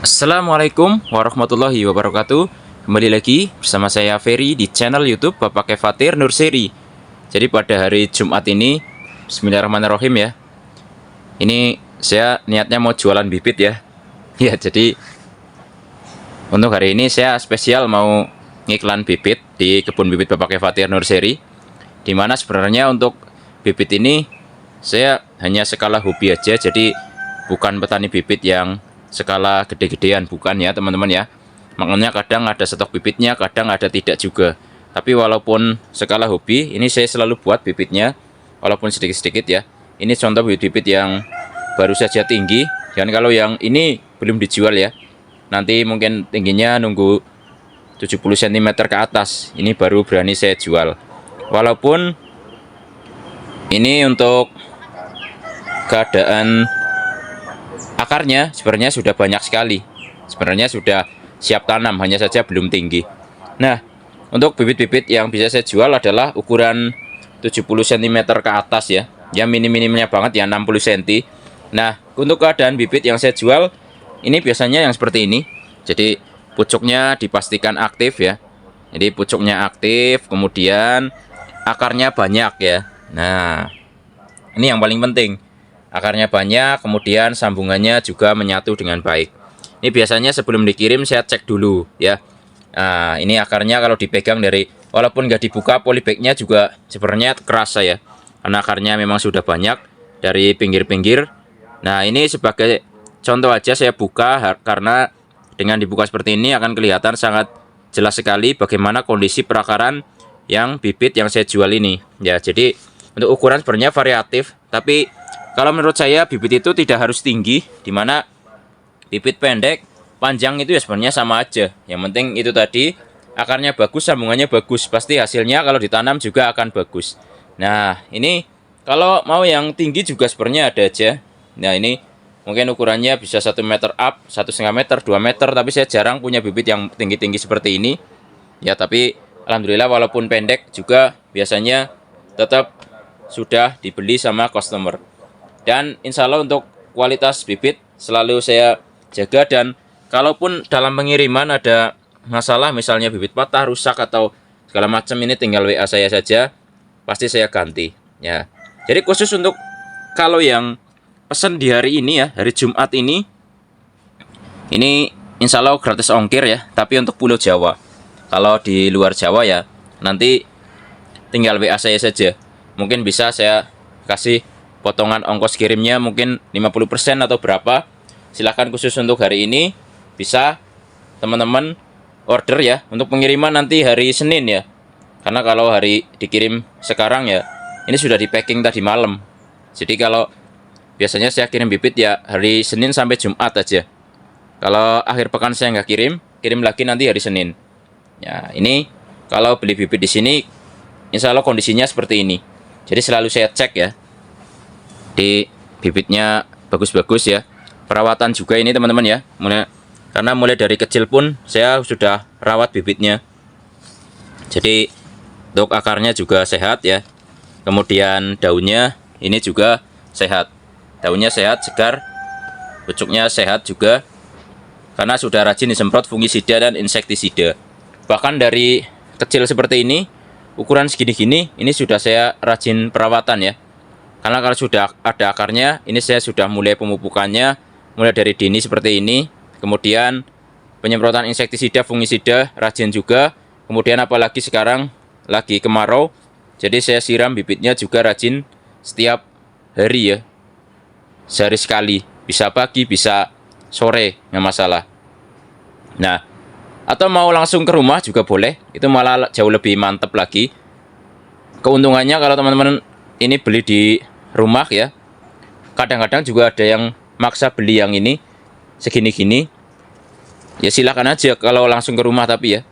Assalamualaikum warahmatullahi wabarakatuh. Kembali lagi bersama saya Ferry di channel YouTube Bapak Kefatir Nurseri. Jadi pada hari Jumat ini, Bismillahirrahmanirrahim ya. Ini saya niatnya mau jualan bibit ya. Ya, jadi untuk hari ini saya spesial mau ngiklan bibit di kebun bibit Bapak Kefatir Nurseri. Dimana sebenarnya untuk bibit ini saya hanya skala hobi aja, jadi bukan petani bibit yang skala gede-gedean, bukan ya teman-teman ya. Makanya kadang ada stok bibitnya, kadang ada tidak juga. Tapi walaupun skala hobi, ini saya selalu buat bibitnya walaupun sedikit-sedikit ya. Ini contoh bibit-bibit yang baru saja tinggi, dan kalau yang ini belum dijual ya. Nanti mungkin tingginya nunggu 70 cm ke atas, ini baru berani saya jual. Walaupun ini untuk keadaan akarnya sebenarnya sudah banyak sekali, sebenarnya sudah siap tanam, hanya saja belum tinggi. Nah, untuk bibit-bibit yang bisa saya jual adalah ukuran 70 cm ke atas ya, yang minim-minimnya banget ya 60 cm. Nah, untuk keadaan bibit yang saya jual ini biasanya yang seperti ini. Jadi pucuknya dipastikan aktif ya, jadi pucuknya aktif, kemudian akarnya banyak ya. Nah, ini yang paling penting, akarnya banyak, kemudian sambungannya juga menyatu dengan baik. Ini biasanya sebelum dikirim saya cek dulu ya. Nah, ini akarnya kalau dipegang dari, walaupun nggak dibuka, polybagnya juga sebenarnya kerasa ya, karena akarnya memang sudah banyak dari pinggir-pinggir. Nah, ini sebagai contoh aja saya buka, karena dengan dibuka seperti ini akan kelihatan sangat jelas sekali bagaimana kondisi perakaran yang bibit yang saya jual ini ya. Jadi untuk ukuran sebenarnya variatif, tapi kalau menurut saya bibit itu tidak harus tinggi, dimana bibit pendek, panjang itu ya sebenarnya sama aja. Yang penting itu tadi, akarnya bagus, sambungannya bagus, pasti hasilnya kalau ditanam juga akan bagus. Nah, ini kalau mau yang tinggi juga sebenarnya ada aja. Nah, ini mungkin ukurannya bisa 1 meter up, 1,5 meter, 2 meter, tapi saya jarang punya bibit yang tinggi-tinggi seperti ini. Ya, tapi alhamdulillah walaupun pendek juga biasanya tetap sudah dibeli sama customer. Dan insya Allah untuk kualitas bibit selalu saya jaga, dan kalaupun dalam pengiriman ada masalah, misalnya bibit patah, rusak atau segala macam, ini tinggal WA saya saja, pasti saya ganti ya. Jadi khusus untuk kalau yang pesan di hari ini ya, hari Jumat ini insya Allah gratis ongkir ya, tapi untuk Pulau Jawa. Kalau di luar Jawa ya nanti tinggal WA saya saja, mungkin bisa saya kasih potongan ongkos kirimnya mungkin 50% atau berapa. Silahkan khusus untuk hari ini bisa teman-teman order ya. Untuk pengiriman nanti hari Senin ya, karena kalau hari dikirim sekarang ya ini sudah di packing tadi malam. Jadi kalau biasanya saya kirim bibit ya hari Senin sampai Jumat aja. Kalau akhir pekan saya nggak kirim lagi nanti hari Senin ya. Ini kalau beli bibit di sini insya Allah kondisinya seperti ini. Jadi selalu saya cek ya, di bibitnya bagus-bagus ya. Perawatan juga ini teman-teman ya, karena mulai dari kecil pun saya sudah rawat bibitnya. Jadi untuk akarnya juga sehat ya, kemudian daunnya ini juga sehat, daunnya sehat, segar, pucuknya sehat juga, karena sudah rajin disemprot fungisida dan insektisida. Bahkan dari kecil seperti ini, ukuran segini-gini, ini sudah saya rajin perawatan ya. Karena kalau sudah ada akarnya, ini saya sudah mulai pemupukannya, mulai dari dini seperti ini. Kemudian penyemprotan insektisida, fungisida, rajin juga. Kemudian apalagi sekarang lagi kemarau, jadi saya siram bibitnya juga rajin setiap hari ya. Sehari sekali, bisa pagi, bisa sore, nggak masalah. Nah, atau mau langsung ke rumah juga boleh, itu malah jauh lebih mantap lagi. Keuntungannya kalau teman-teman ini beli di rumah ya, kadang-kadang juga ada yang maksa beli yang ini segini-gini ya, silakan aja kalau langsung ke rumah. Tapi ya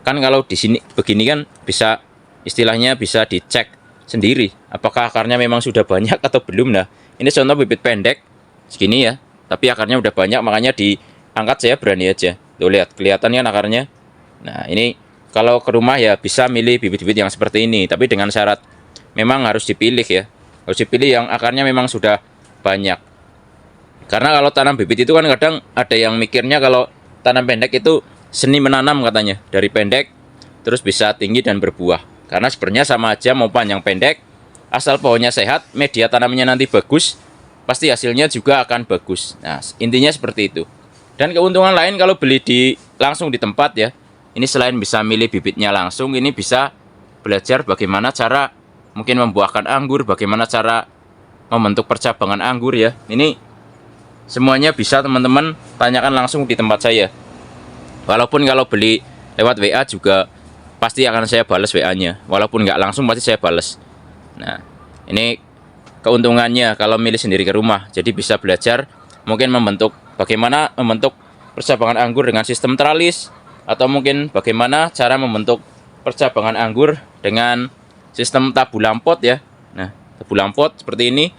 kan kalau di sini begini kan bisa, istilahnya bisa dicek sendiri apakah akarnya memang sudah banyak atau belum. Nah, ini contoh bibit pendek segini ya, tapi akarnya udah banyak, makanya diangkat, saya berani aja. Tuh lihat, kelihatan kan akarnya. Nah, ini kalau ke rumah ya bisa milih bibit-bibit yang seperti ini, tapi dengan syarat memang harus dipilih ya, harus dipilih yang akarnya memang sudah banyak. Karena kalau tanam bibit itu kan kadang ada yang mikirnya kalau tanam pendek itu seni menanam katanya. Dari pendek terus bisa tinggi dan berbuah. Karena sebenarnya sama aja, mau panjang pendek, asal pohonnya sehat, media tanamnya nanti bagus, pasti hasilnya juga akan bagus. Nah, intinya seperti itu. Dan keuntungan lain kalau beli langsung di tempat ya, ini selain bisa milih bibitnya langsung, ini bisa belajar bagaimana cara mungkin membuahkan anggur, bagaimana cara membentuk percabangan anggur ya. Ini semuanya bisa teman-teman tanyakan langsung di tempat saya. Walaupun kalau beli lewat WA juga pasti akan saya balas WA-nya. Walaupun nggak langsung pasti saya balas. Nah, ini keuntungannya kalau milih sendiri ke rumah. Jadi bisa belajar mungkin bagaimana membentuk percabangan anggur dengan sistem tralis, atau mungkin bagaimana cara membentuk percabangan anggur dengan sistem tabulam pot ya. Nah, tabulam pot seperti ini.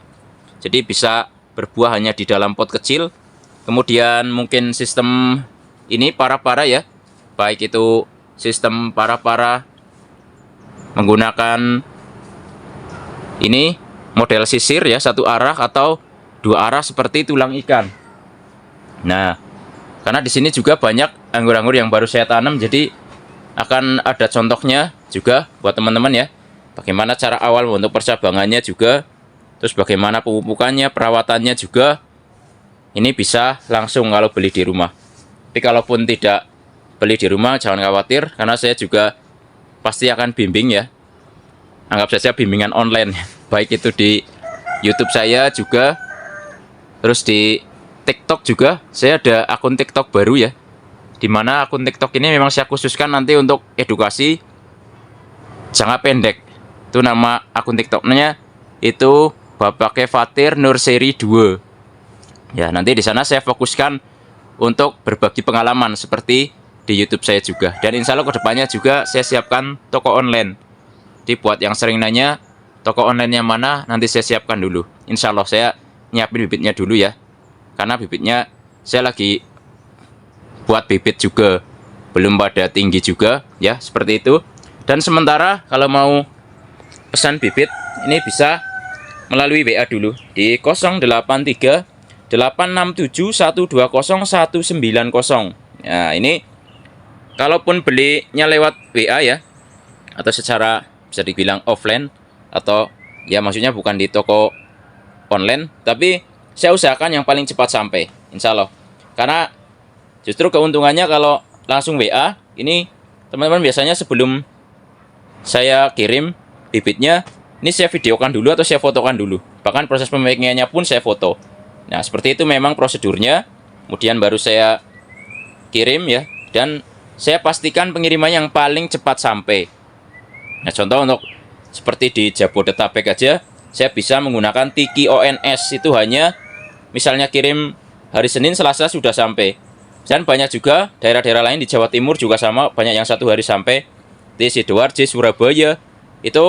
Jadi bisa berbuah hanya di dalam pot kecil. Kemudian mungkin sistem ini para-para ya, baik itu sistem para-para menggunakan ini model sisir ya, satu arah atau dua arah seperti tulang ikan. Nah, karena di sini juga banyak anggur-anggur yang baru saya tanam, jadi akan ada contohnya juga buat teman-teman ya. Bagaimana cara awal untuk percabangannya juga, terus bagaimana pemupukannya, perawatannya juga. Ini bisa langsung kalau beli di rumah. Tapi kalaupun tidak beli di rumah, jangan khawatir, karena saya juga pasti akan bimbing ya. Anggap saja bimbingan online, baik itu di YouTube saya juga, terus di TikTok juga. Saya ada akun TikTok baru ya, dimana akun TikTok ini memang saya khususkan nanti untuk edukasi jangka pendek. Itu nama akun TikToknya itu Bapak Fatir Nurseri 2. Ya, nanti di sana saya fokuskan untuk berbagi pengalaman seperti di YouTube saya juga. Dan insya Allah kedepannya juga saya siapkan toko online. Jadi buat yang sering nanya toko online-nya mana, nanti saya siapkan dulu. Insya Allah saya nyiapin bibitnya dulu ya. Karena bibitnya saya lagi buat bibit juga, belum pada tinggi juga ya, seperti itu. Dan sementara kalau mau pesan bibit, ini bisa melalui WA dulu di 083 867 120 190. Nah, ini kalaupun belinya lewat WA ya, atau secara bisa dibilang offline, atau ya maksudnya bukan di toko online, tapi saya usahakan yang paling cepat sampai, insya Allah. Karena justru keuntungannya kalau langsung WA, ini teman-teman biasanya sebelum saya kirim bibitnya, ini saya videokan dulu atau saya fotokan dulu. Bahkan proses pemakingannya pun saya foto. Nah, seperti itu memang prosedurnya. Kemudian baru saya kirim ya, dan saya pastikan pengiriman yang paling cepat sampai. Nah, contoh untuk seperti di Jabodetabek aja, saya bisa menggunakan Tiki ONS. Itu hanya misalnya kirim hari Senin, Selasa sudah sampai. Dan banyak juga daerah-daerah lain di Jawa Timur juga sama, banyak yang 1 hari sampai. Di Sidoarjo, Surabaya itu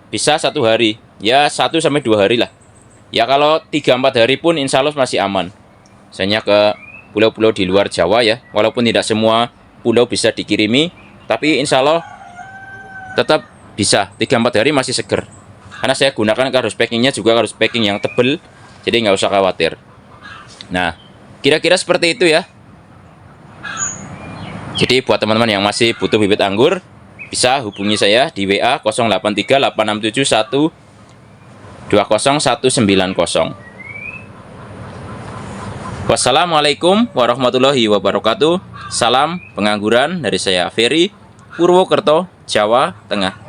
bisa 1 hari, ya 1 sampai 2 hari lah. Ya kalau 3-4 hari pun insya Allah masih aman. Misalnya ke pulau-pulau di luar Jawa ya, walaupun tidak semua pulau bisa dikirimi, tapi insya Allah tetap bisa 3-4 hari masih seger. Karena saya gunakan kardus packingnya juga kardus packing yang tebel, jadi nggak usah khawatir. Nah, kira-kira seperti itu ya. Jadi buat teman-teman yang masih butuh bibit anggur, bisa hubungi saya di WA 083 867 120 190. Wassalamualaikum warahmatullahi wabarakatuh. Salam pengangguran dari saya Ferry, Purwokerto, Jawa Tengah.